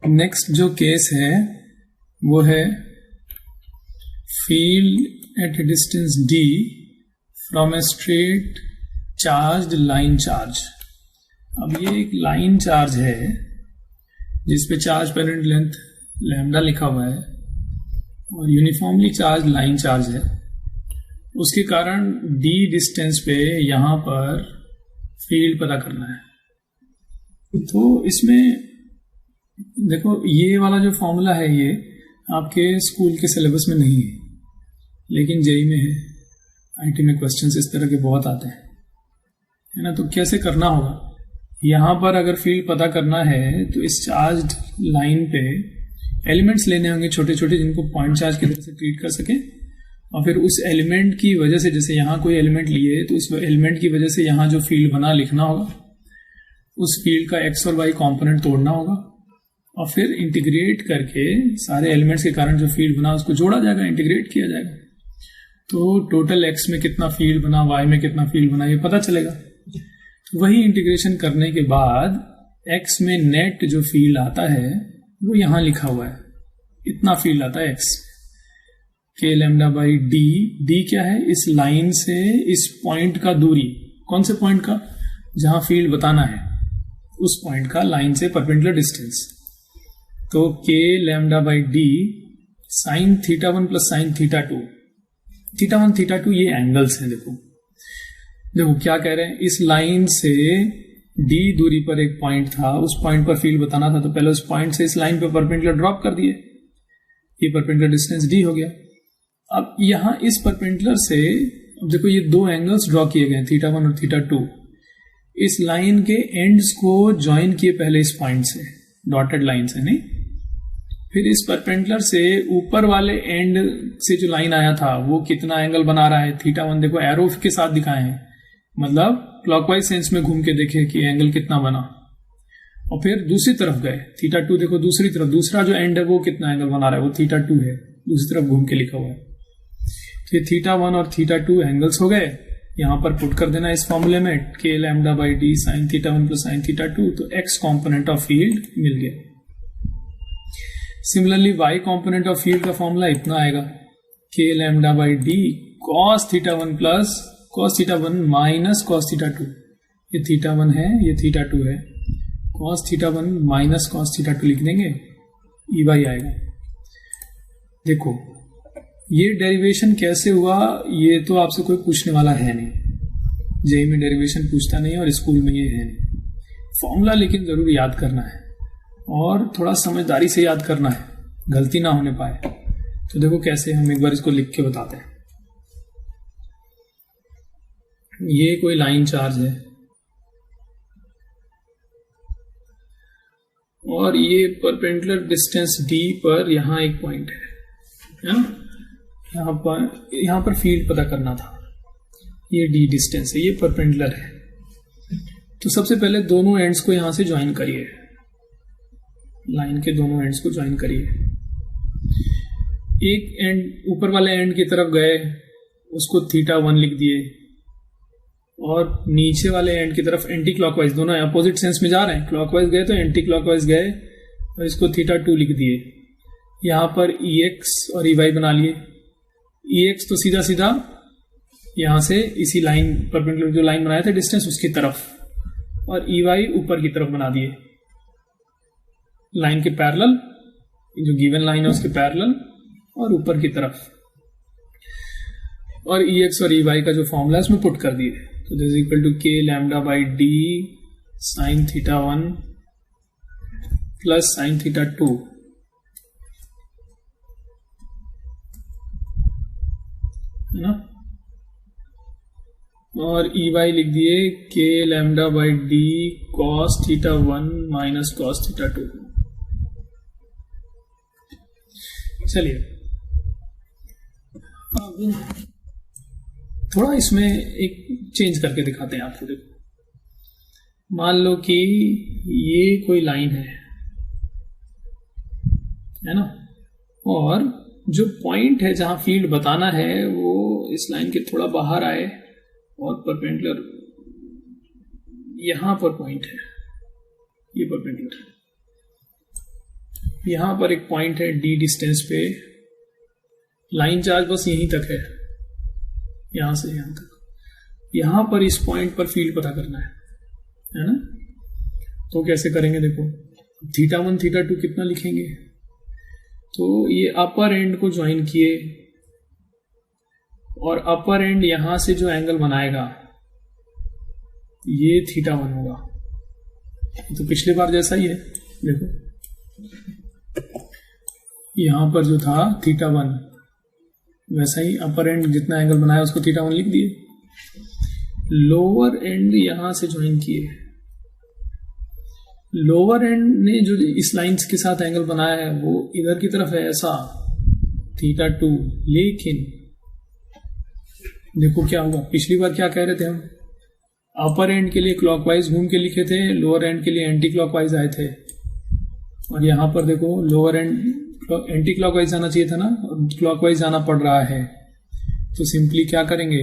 Next जो case है वो है field at A distance d from a straight charged line charge. अब ये एक लाइन चार्ज है जिस पे चार्ज पेरेंट लेंथ लैम्डा लिखा हुआ है और यूनिफॉर्मली चार्ज लाइन चार्ज है। उसके कारण d डिस्टेंस पे यहां पर फील्ड पता करना है। तो इसमें देखो ये वाला जो फॉर्मूला है ये आपके स्कूल के सिलेबस में नहीं है, लेकिन जेई में है। आईटी में क्वेश्चंस इस तरह के बहुत आते हैं, है ना। तो कैसे करना होगा, यहाँ पर अगर फील्ड पता करना है तो इस चार्ज्ड लाइन पे एलिमेंट्स लेने होंगे छोटे छोटे, जिनको पॉइंट चार्ज की तरह से ट्रीट कर सके। और फिर उस एलिमेंट की वजह से, जैसे यहाँ कोई एलिमेंट लिए तो उस एलिमेंट की वजह से यहाँ जो फील्ड बना लिखना होगा, उस फील्ड का एक्स और वाई कॉम्पोनेंट तोड़ना होगा और फिर इंटीग्रेट करके सारे एलिमेंट्स के कारण जो फील्ड बना उसको जोड़ा जाएगा, इंटीग्रेट किया जाएगा। तो टोटल एक्स में कितना फील्ड बना, वाई में कितना फील्ड बना, ये पता चलेगा। तो वही इंटीग्रेशन करने के बाद एक्स में नेट जो फील्ड आता है वो यहाँ लिखा हुआ है, इतना फील्ड आता है एक्स के लैम्डा बाई डी। डी क्या है, इस लाइन से इस पॉइंट का दूरी, कौन से पॉइंट का, जहां फील्ड बताना है उस पॉइंट का लाइन से परपेंडिकुलर डिस्टेंस। तो के lambda by d sine theta 1 plus sine theta 2। Theta 1 theta 2 ये एंगल्स हैं। देखो क्या कह रहे हैं, इस लाइन से डी दूरी पर एक पॉइंट था, उस पॉइंट पर फील्ड बताना था, तो पहले उस पॉइंट से इस लाइन पर परपेंडिकुलर ड्रॉप कर दिए, ये परपेंडिकुलर डिस्टेंस डी हो गया। अब यहां इस परपेंडिकुलर से, अब देखो ये दो एंगल्स ड्रॉ किए गए, थीटा 1 और थीटा 2। इस लाइन के एंड्स को ज्वाइन किए पहले इस पॉइंट से, डॉटेड लाइन से नहीं, फिर इस परपेंडिकुलर से ऊपर वाले एंड से जो लाइन आया था वो कितना एंगल बना रहा है, थीटा 1। देखो एरो के साथ दिखाए हैं, मतलब क्लॉकवाइज सेंस में घूम के देखे कि एंगल कितना बना। और फिर दूसरी तरफ गए, थीटा 2 देखो दूसरी तरफ, दूसरा जो एंड है वो कितना एंगल बना रहा है, वो थीटा 2 है, दूसरी तरफ घूम के लिखा हुआ है। तो ये थीटा 1 और थीटा 2 एंगल्स हो गए, यहां पर पुट कर देना इस फॉर्मूले में, k lambda by d sine theta 1 plus sine theta 2। तो एक्स कॉम्पोनेंट ऑफ फील्ड मिल गया। Similarly y component of field का फॉर्मूला इतना आएगा, k lambda by d cos theta 1 plus cos theta 1 minus cos theta 2। ये theta 1 है, ये theta 2 है, cos theta 1 minus cos theta 2 लिख देंगे, ई वाई आएगा। देखो ये डेरिवेशन कैसे हुआ, ये तो आपसे कोई पूछने वाला है नहीं, जेई में डेरिवेशन पूछता नहीं और स्कूल में ये है नहीं। फॉर्मूला लेकिन जरूर याद करना है और थोड़ा समझदारी से याद करना है, गलती ना होने पाए। तो देखो कैसे, हम एक बार इसको लिख के बताते हैं। ये कोई लाइन चार्ज है और ये परपेंडिकुलर डिस्टेंस d पर यहां एक पॉइंट है ना, यहां पर फील्ड पता करना था, ये d डिस्टेंस है, ये परपेंडिकुलर है। तो सबसे पहले दोनों एंड्स को यहां से ज्वाइन करिए, लाइन के दोनों एंड्स को ज्वाइन करिए। एक एंड ऊपर वाले एंड की तरफ गए, उसको थीटा 1 लिख दिए, और नीचे वाले एंड की तरफ एंटी क्लॉकवाइज, दोनों अपोजिट सेंस में जा रहे हैं, क्लॉकवाइज गए तो एंटी क्लॉकवाइज गए, और इसको थीटा 2 लिख दिए। यहां पर EX और EY बना लिए। EX तो सीधा सीधा यहां से इसी लाइन परपेंडिकुलर जो लाइन बनाया था डिस्टेंस उसकी तरफ, और EY ऊपर की तरफ बना दिए, लाइन के पैरेलल, जो गिवन लाइन है उसके पैरेलल और ऊपर की तरफ। और EX और EY का जो फॉर्मूला है उसमें पुट कर दिए। तो दिस इज इक्वल टू के lambda by d sine theta 1 plus sine theta 2 है ना, और EY लिख दिए के lambda by d cos theta 1 minus cos theta 2। चलिए थोड़ा इसमें एक चेंज करके दिखाते हैं आपको। देखो मान लो कि ये कोई लाइन है ना, और जो पॉइंट है जहां फील्ड बताना है वो इस लाइन के थोड़ा बाहर आए और परपेंडिकुलर यहां पर पॉइंट है, ये परपेंडिकुलर यहां पर एक पॉइंट है d डिस्टेंस पे, लाइन चार्ज बस यहीं तक है, यहां से यहां तक। यहां पर इस पॉइंट पर फील्ड पता करना है ना। तो कैसे करेंगे, देखो θ1 θ2 कितना लिखेंगे, तो ये अपर एंड को ज्वाइन किए और अपर एंड यहां से जो एंगल बनाएगा ये θ1 होगा। तो पिछले बार जैसा ही है, देखो यहां पर जो था θ1 वैसा ही अपर एंड जितना एंगल बनाया उसको θ1 लिख दिए। लोअर एंड यहां से ज्वाइन किए, लोअर एंड ने जो इस लाइंस के साथ एंगल बनाया है वो इधर की तरफ है ऐसा θ2, लेकिन देखो क्या हुआ, पिछली बार क्या कह रहे थे हम, अपर एंड के लिए क्लॉकवाइज घूम के लिखे थे, लोअर एंड के लिए एंटी क्लॉकवाइज आए थे। और यहां पर देखो लोअर एंड एंटी क्लॉकवाइज जाना चाहिए था ना, क्लॉकवाइज जाना पड़ रहा है। तो सिंपली क्या करेंगे,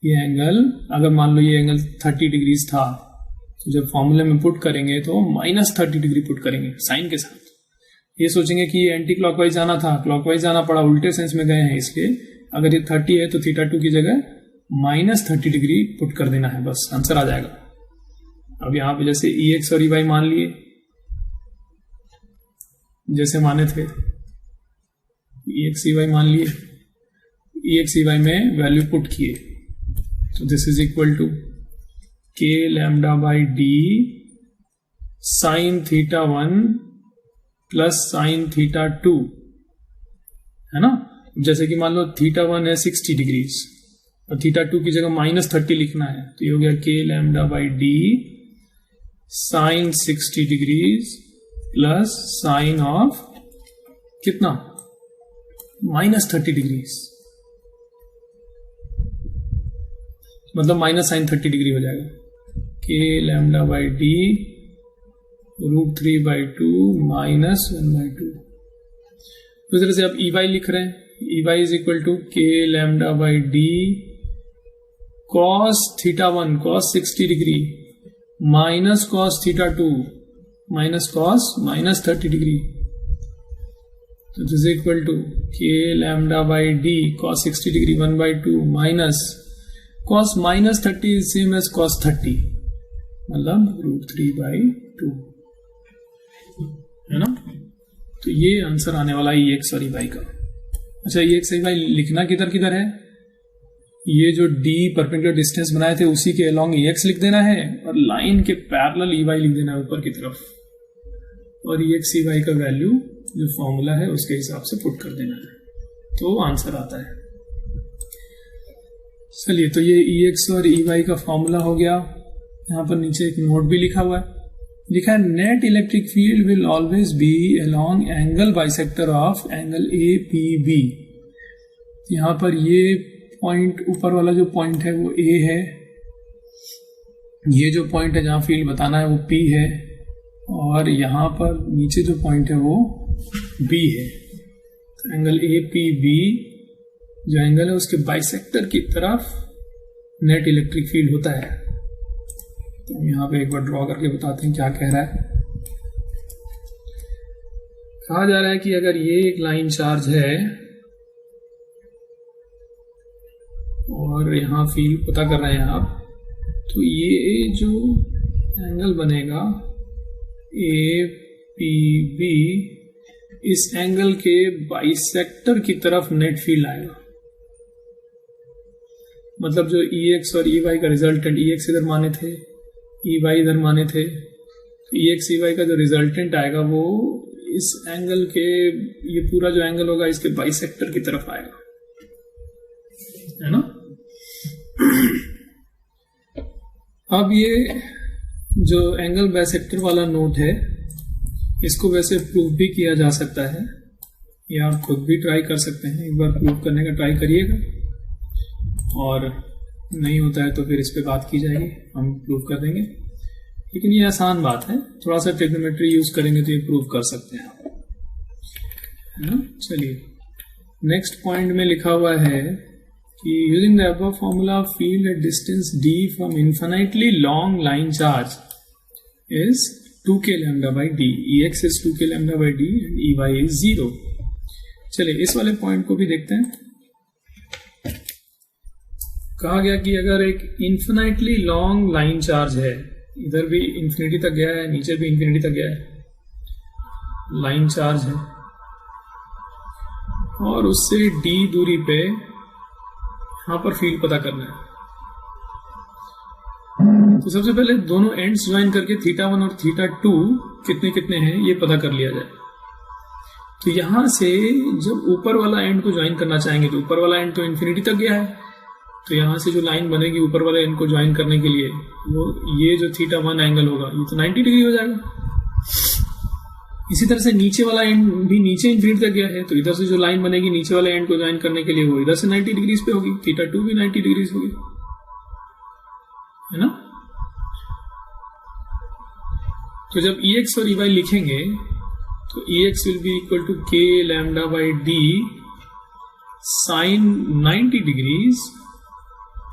ये एंगल अगर मान लो ये एंगल 30 डिग्री था, तो जब फॉर्मूले में पुट करेंगे तो -30 डिग्री पुट करेंगे साइन के साथ। ये सोचेंगे कि ये एंटी क्लॉकवाइज जाना था, क्लॉकवाइज जाना पड़ा, उल्टे सेंस में गए हैं, इसलिए अगर ये 30 है तो θ2 की जगह -30 डिग्री पुट कर देना है, बस आंसर आ जाएगा। अब यहां पे जैसे EX और EY मान लिए, जैसे माने थे EX EY मान लिए, EX EY में वैल्यू पुट किए, तो this is equal to k lambda by d sine θ1 plus sine θ2, है ना। जैसे कि मान लो θ1 है 60 डिग्री और θ2 की जगह -30 लिखना है, तो ये हो गया k lambda by d sine 60 degree plus sine of कितना -30 डिग्री, मतलब माइनस साइन 30 डिग्री हो जाएगा। k lambda by d √3/2 -1/2। उस तरह से आप EY लिख रहे हैं, EY is equal to k lambda by d cos θ1 cos 60 degree minus cos θ2 माइनस cos -30 डिग्री, तो this is equal to k lambda by d cos 60 degree 1/2 minus cos -30 is same as cos 30, मतलब √3/2, है ना। तो ये answer आने वाला है EX और EY का। अच्छा, EX EY लिखना किधर किधर है, ये जो D परपेंडिकुलर डिस्टेंस बनाए थे उसी के अलोंग EX लिख देना है और लाइन के पैरेलल EY लिख देना है ऊपर की तरफ, और EX EY का वैल्यू जो फॉर्मूला है उसके हिसाब से पुट कर देना है, तो आंसर आता है। चलिए, तो ये EX और EY का फॉर्मूला हो गया। यहां पर नीचे एक नोट भी लिखा हुआ है, लिखा है net electric field will always be along angle bisector of angle APB। यहां पर ये पॉइंट ऊपर वाला जो पॉइंट है वो A है, ये जो पॉइंट है जहां फील्ड बताना है वो P है, और यहां पर नीचे जो पॉइंट है वो B है। तो एंगल APB जो एंगल है उसके बाइसेक्टर की तरफ नेट इलेक्ट्रिक फील्ड होता है। तो हम यहां पे एक बार ड्रॉ करके बताते हैं क्या कह रहा है। कहा जा रहा है कि अगर ये एक लाइन चार्ज है और यहां फील्ड पता कर रहे हैं आप, तो ये जो एंगल बनेगा APB, इस एंगल के बाइसेक्टर की तरफ नेट फील्ड आएगा। मतलब जो EX और EY का रिजल्टेंट, EX इधर माने थे, EY इधर माने थे, तो EX EY का जो रिजल्टेंट आएगा वो इस एंगल के, ये पूरा जो एंगल होगा इसके बाइसेक्टर की तरफ आएगा, है ना। अब ये जो एंगल बाइसेक्टर वाला नोट है इसको वैसे प्रूव भी किया जा सकता है, या आप खुद भी ट्राई कर सकते हैं। एक बार प्रूव करने का ट्राई करिएगा, और नहीं होता है तो फिर इस पे बात की जाएगी, हम प्रूव कर देंगे। लेकिन ये आसान बात है, थोड़ा सा ट्रिग्नोमेट्री यूज करेंगे तो ये प्रूव कर सकते हैं आप, है ना। चलिए, नेक्स्ट पॉइंट में लिखा हुआ है कि using the above formula field at distance d from infinitely long line charge is 2k lambda by d, ex is 2k lambda by d and ey is 0. चलिए इस वाले पॉइंट को भी देखते हैं। कहा गया कि अगर एक इन्फिनाइटली लॉन्ग लाइन चार्ज है, इधर भी इंफिनिटी तक गया है, नीचे भी इंफिनिटी तक गया है, लाइन चार्ज है, और उससे d दूरी पे यहां पर फील्ड पता करना है, तो सबसे पहले दोनों एंड्स ज्वाइन करके θ1 और θ2 कितने कितने हैं ये पता कर लिया जाए। तो यहां से जब ऊपर वाला एंड को ज्वाइन करना चाहेंगे, तो ऊपर वाला एंड तो इंफिनिटी तक गया है, तो यहां से जो लाइन बनेगी ऊपर वाले एंड को ज्वाइन करने के लिए, वो ये जो θ1 एंगल होगा ये तो 90 डिग्री हो जाएगा। इसी तरह से नीचे वाला एंड भी नीचे इंफिनिटी तक गया है, तो इधर से जो लाइन बनेगी नीचे वाले एंड को ज्वाइन करने के लिए वो इधर से 90 डिग्री पे होगी, θ2 भी 90 डिग्री होगी, है ना। तो जब ex और ey लिखेंगे तो ex will be equal to k lambda by d sine 90 degrees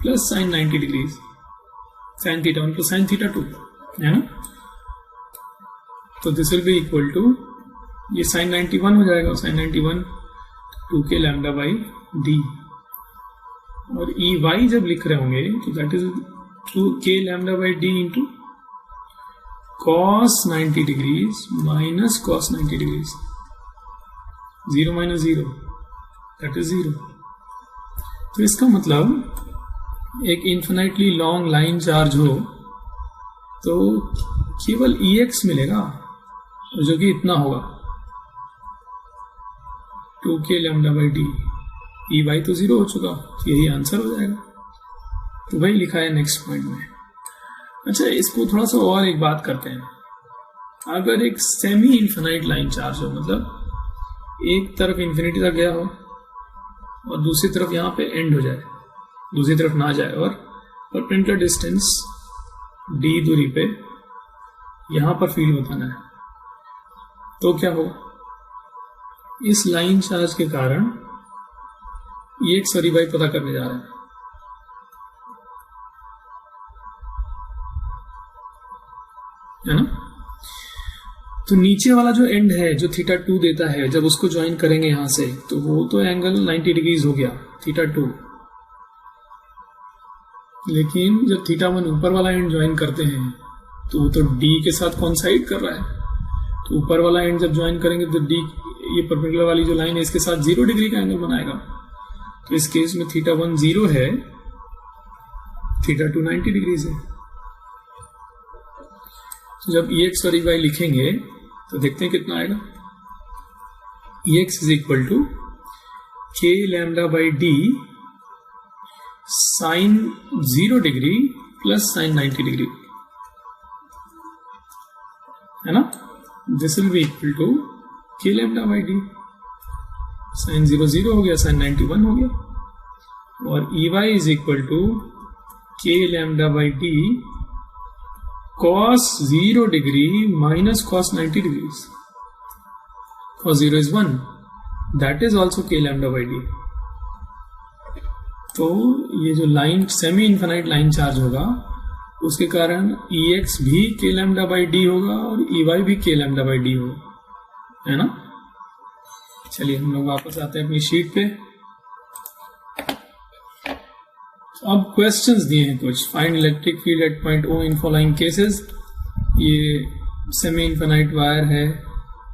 plus sine 90 degrees, sine θ1 plus sine θ2, है ना। तो this will be equal to, ये साइन 91 हो जाएगा, sine 91 2k lambda by d, और ey जब लिख रहे होंगे तो that is 2k lambda by d into cos 90 degrees minus cos 90 degrees, 0 minus 0 that is 0। तो इसका मतलब एक इन्फिनाइटली लॉन्ग लाइन चार्ज हो तो केवल ex मिलेगा, जो कि इतना होगा 2k lambda by d, ey तो 0 हो चुका, तो यही आंसर हो जाएगा। तो वही लिखा है नेक्स्ट पॉइंट में। अच्छा, इसको थोड़ा सा और एक बात करते हैं। अगर एक सेमी इन्फिनाइट लाइन चार्ज हो, मतलब एक तरफ इंफिनिटी तक गया हो और दूसरी तरफ यहाँ पे एंड हो जाए, दूसरी तरफ ना जाए, और परपेंडिकुलर डिस्टेंस d दूरी पे यहाँ पर फील्ड बताना है, तो क्या होगा? इस लाइन चार्ज के कारण ex और ey पता करने जा रहे हैं, है ना। तो नीचे वाला जो एंड है जो θ2 देता है, जब उसको ज्वाइन करेंगे यहां से, तो वो तो एंगल 90 डिग्रीज हो गया θ2, लेकिन जब θ1 ऊपर वाला एंड ज्वाइन करते हैं तो वो तो d के साथ कॉन्साइड कर रहा है, तो ऊपर वाला एंड जब ज्वाइन करेंगे तो d, ये परपेंडिकुलर वाली जो लाइन है इसके साथ 0 डिग्री का एंगल बनाएगा। तो इस केस में θ1 0 है, θ2 90 डिग्रीज है। तो जब ex और ey लिखेंगे तो देखते हैं कितना आएगा। ex is equal to k lambda by d sine 0 degree plus sine 90 degree, है ना। This will be equal to k lambda by d, sine 0 0 हो गया, साइन 91 हो गया, और ey is equal to k lambda by d cos 0 degree minus cos 90 degrees, cos 0 is 1, that is also k lambda by d। तो ये जो line semi infinite line charge होगा उसके कारण ex भी k lambda by d होगा और ey भी k lambda by d होगा, है ना। चलिए हम लोग वापस आते हैं अपनी शीट पे। अब क्वेश्चंस दिए हैं कुछ। Find electric field at point O in following cases. ये सेमी इन्फिनाइट वायर है,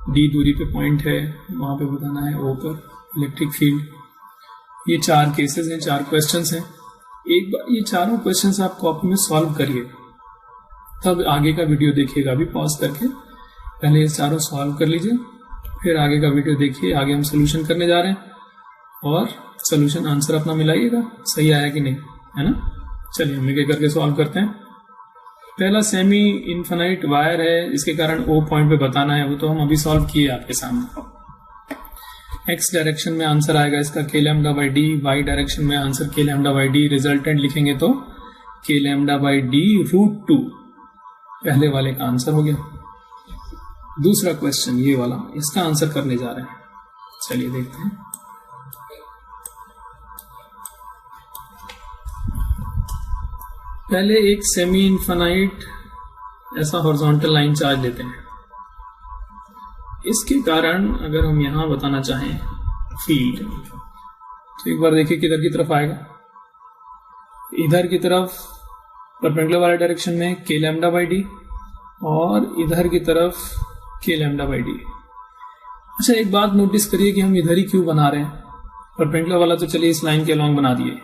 d दूरी पे पॉइंट है, वहां पे बताना है O पर इलेक्ट्रिक फील्ड। ये 4 केसेस हैं, 4 क्वेश्चंस हैं। एक बार ये चारों क्वेश्चंस आप कॉपी में सॉल्व करिए, तब आगे का वीडियो देखिएगा। अभी पॉज करके पहले ये चारों सॉल्व कर लीजिए, फिर आगे का वीडियो देखिए। आगे हम सोल्यूशन करने जा रहे हैं और सोल्यूशन आंसर अपना मिलाइएगा, सही आया कि नहीं, है ना। चलिए हम एक करके सॉल्व करते हैं। पहला सेमी इन्फिनाइट वायर है, इसके कारण O पॉइंट पे बताना है, वो तो हम अभी सॉल्व किए आपके सामने। x डायरेक्शन में आंसर आएगा इसका k lambda by d, y direction में answer k lambda by d, resultant लिखेंगे तो k lambda by d root 2, पहले वाले का आंसर हो गया। दूसरा क्वेश्चन ये वाला, इसका आंसर करने जा रहे हैं। चलिए देखते हैं। पहले एक सेमी इन्फिनाइट ऐसा हॉरिजॉन्टल लाइन चार्ज लेते हैं। इसके कारण अगर हम यहां बताना चाहें फील्ड, तो एक बार देखिए किधर की तरफ आएगा, इधर की तरफ परपेंडिकुलर वाले डायरेक्शन में k लैम्डा बाई डी और इधर की तरफ k लैम्डा बाई डी। अच्छा, एक बात नोटिस करिए कि हम इधर ही क्यों बना रहे हैं। परपेंडिकुलर वाला तो चलिए इस लाइन के अलॉन्ग बना दिए,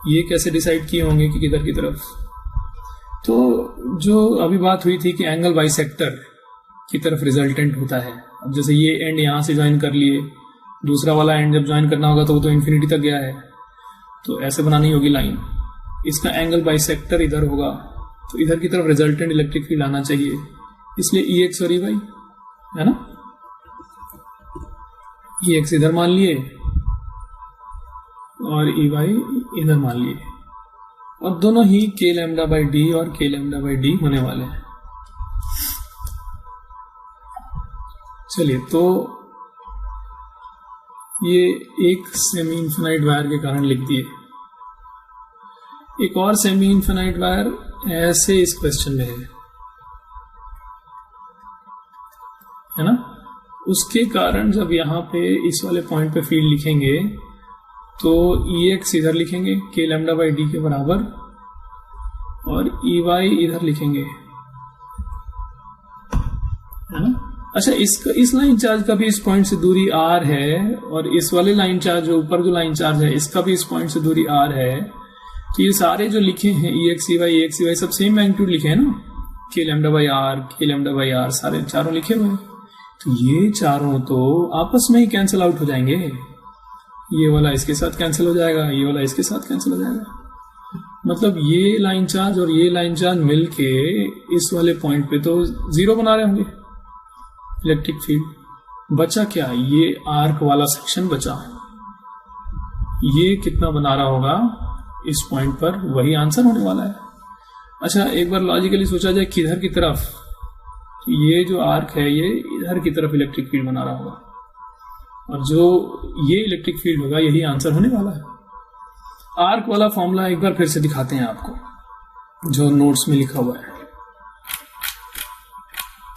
ये कैसे डिसाइड किए होंगे कि किधर की तरफ। तो जो अभी बात हुई थी कि एंगल बाइसेक्टर की तरफ रिजल्टेंट होता है। अब जैसे ये एंड यहां से ज्वाइन कर लिए, दूसरा वाला एंड जब ज्वाइन करना होगा तो वो तो इन्फिनिटी तक गया है, तो ऐसे बनानी होगी लाइन। इसका एंगल बाइसेक्टर इधर होगा, तो इधर की तरफ रिजल्टेंट इलेक्ट्रिक फील्ड आना चाहिए, इसलिए ई एक्स और ई वाई है ना। ई एक्स इधर मान लिए और ई वाई इधर मान लिए, और दोनों ही k लैम्डा बाई डी और k लैम्डा बाई डी होने वाले हैं। चलिए, तो ये एक सेमी इन्फिनाइट वायर के कारण लिख दिए। एक और सेमी इन्फिनाइट वायर ऐसे इस क्वेश्चन में है ना। उसके कारण जब यहां पे इस वाले पॉइंट पे फील्ड लिखेंगे तो ई एक्स इधर लिखेंगे k लैम्डा बाई डी के बराबर, और ई वाई इधर लिखेंगे, है ना। अच्छा, इस लाइन चार्ज का भी इस पॉइंट से दूरी r है, और इस वाले लाइन चार्ज जो ऊपर जो लाइन चार्ज है इसका भी इस पॉइंट से दूरी r है। तो ये सारे जो लिखे हैं ई एक्स ई वाई सब सेम मैग्नीट्यूड लिखे हैं ना, k lambda by r, k lambda by r, सारे चारों लिखे हुए हैं। तो ये चारों तो आपस में ही कैंसिल आउट हो जाएंगे। ये वाला इसके साथ कैंसिल हो जाएगा, ये वाला इसके साथ कैंसिल हो जाएगा। मतलब ये लाइन चार्ज और ये लाइन चार्ज मिलके इस वाले पॉइंट पे तो जीरो बना रहे होंगे इलेक्ट्रिक फील्ड। बचा क्या, ये आर्क वाला सेक्शन बचा, ये कितना बना रहा होगा इस पॉइंट पर, वही आंसर होने वाला है। अच्छा, एक बार लॉजिकली सोचा जाए किधर की तरफ, तो ये जो आर्क है ये इधर की तरफ इलेक्ट्रिक फील्ड बना रहा होगा, और जो ये इलेक्ट्रिक फील्ड होगा यही आंसर होने वाला है। आर्क वाला फॉर्मूला एक बार फिर से दिखाते हैं आपको, जो नोट्स में लिखा हुआ है।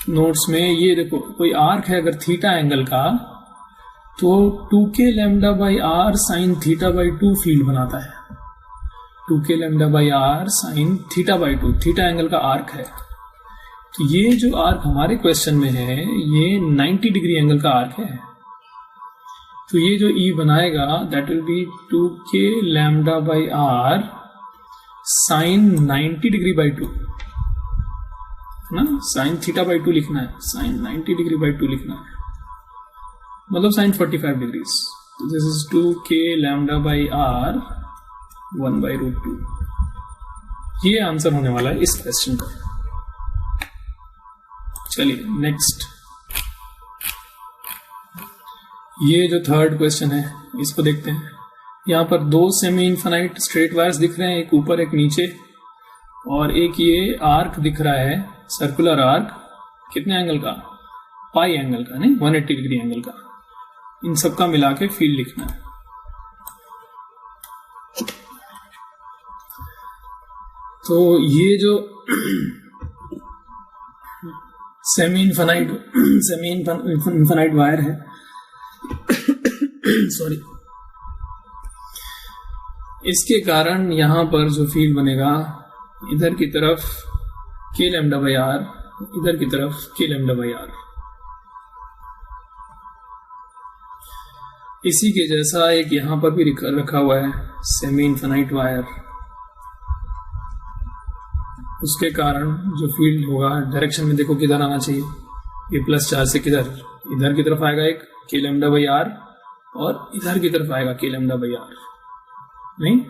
नोट्स में ये देखो, कोई आर्क है अगर थीटा एंगल का, तो 2k lambda by r sine theta by 2 field बनाता है। 2k lambda by r sine theta by 2, theta angle का आर्क है। तो ये जो आर्क हमारे क्वेश्चन में है ये 90 डिग्री एंगल का आर्क है। तो ये जो E बनाएगा that will be 2k lambda by r sine 90 degree by 2, है ना। साइन थीटा बाई 2 लिखना है, साइन 90 डिग्री बाई 2 लिखना है, मतलब साइन 45 डिग्रीज। तो this is 2k lambda by r 1 by root 2। ये आंसर होने वाला है इस क्वेश्चन का। चलिए नेक्स्ट, ये जो थर्ड क्वेश्चन है इसको देखते हैं। यहाँ पर दो सेमी इन्फिनाइट स्ट्रेट वायर्स दिख रहे हैं, एक ऊपर एक नीचे, और एक ये आर्क दिख रहा है, सर्कुलर आर्क। कितने एंगल का, पाई एंगल का, नहीं 180 डिग्री एंगल का। इन सबका मिला के फील्ड लिखना है। तो ये जो सेमी इन्फिनाइट वायर है सॉरी, इसके कारण यहां पर जो फील्ड बनेगा, इधर की तरफ k लैम्डा बाई आर, इधर की तरफ k लैम्डा बाई आर। इसी के जैसा एक यहां पर भी रखा हुआ है सेमी इन्फिनाइट वायर। उसके कारण जो फील्ड होगा, डायरेक्शन में देखो किधर आना चाहिए, ये प्लस चार्ज से किधर, इधर की तरफ आएगा एक k लैम्डा बाई आर, और इधर की तरफ आएगा k लैम्डा बाई आर। नहीं,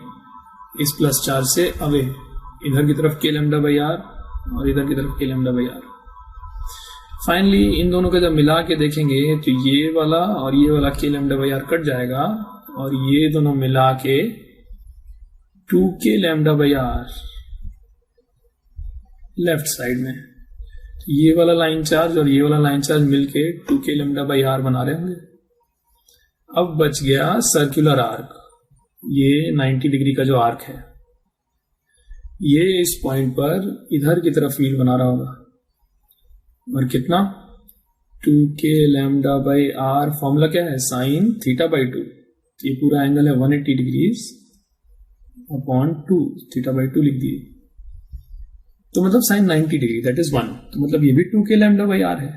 इस प्लस चार्ज से अवे इधर की तरफ k लैम्डा बाई आर और इधर की तरफ k lambda by r. Finally इन दोनों का जब मिला के देखेंगे तो ये वाला और ये वाला k lambda by r cut जाएगा, और ये दोनों मिला के 2k lambda by r left side में, तो ये वाला लाइन चार्ज और ये वाला लाइन चार्ज मिलके 2k लैम्डा बाई आर बना रहे होंगे। अब बच गया सर्कुलर आर्क, ये 90 डिग्री का जो आर्क है, ये इस पॉइंट पर इधर की तरफ फील्ड बना रहा होगा, और कितना 2k lambda by are, formula क्या है साइन थीटा बाई 2, ये पूरा एंगल है 180 डिग्रीज अपॉन 2, थीटा बाई 2 लिख दिए, तो मतलब साइन 90 डिग्री दैट इज 1, तो मतलब ये भी 2k लैम्डा बाई आर है,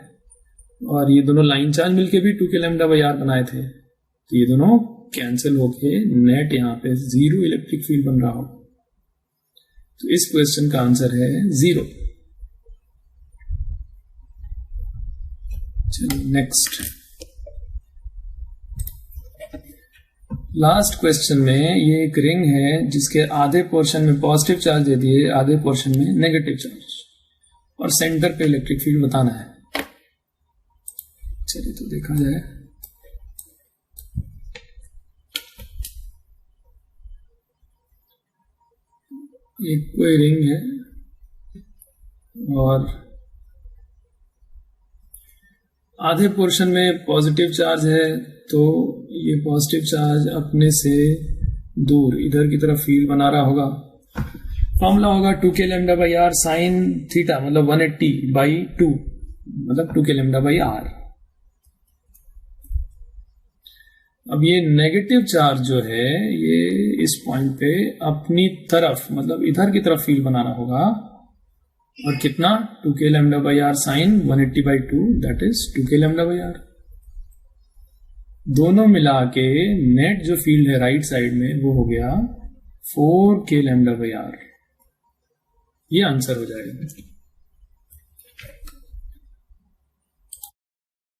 और ये दोनों लाइन चार्ज मिलके भी 2k लैम्डा बाई आर बनाए थे, तो ये दोनों कैंसिल होके नेट यहाँ पे 0 इलेक्ट्रिक फील्ड बन रहा हो, तो इस क्वेश्चन का आंसर है 0। चलिए नेक्स्ट, लास्ट क्वेश्चन में ये एक रिंग है जिसके आधे पोर्शन में पॉजिटिव चार्ज दे दिए, आधे पोर्शन में नेगेटिव चार्ज, और सेंटर पे इलेक्ट्रिक फील्ड बताना है। चलिए तो देखा जाए, एक कोई रिंग है और आधे पोर्शन में पॉजिटिव चार्ज है, तो ये पॉजिटिव चार्ज अपने से दूर इधर की तरफ फील्ड बना रहा होगा। फॉर्मूला होगा 2k lambda by r sine theta, मतलब 180 बाई 2, मतलब 2k लैम्डा बाई आर। अब ये नेगेटिव चार्ज जो है ये इस पॉइंट पे अपनी तरफ, मतलब इधर की तरफ फील्ड बनाना होगा, और कितना 2k lambda by r sine 180 by 2 that is 2k lambda by r. दोनों मिला के नेट जो फील्ड है राइट साइड में वो हो गया 4k लैम्डा बाई आर, ये आंसर हो जाएगा।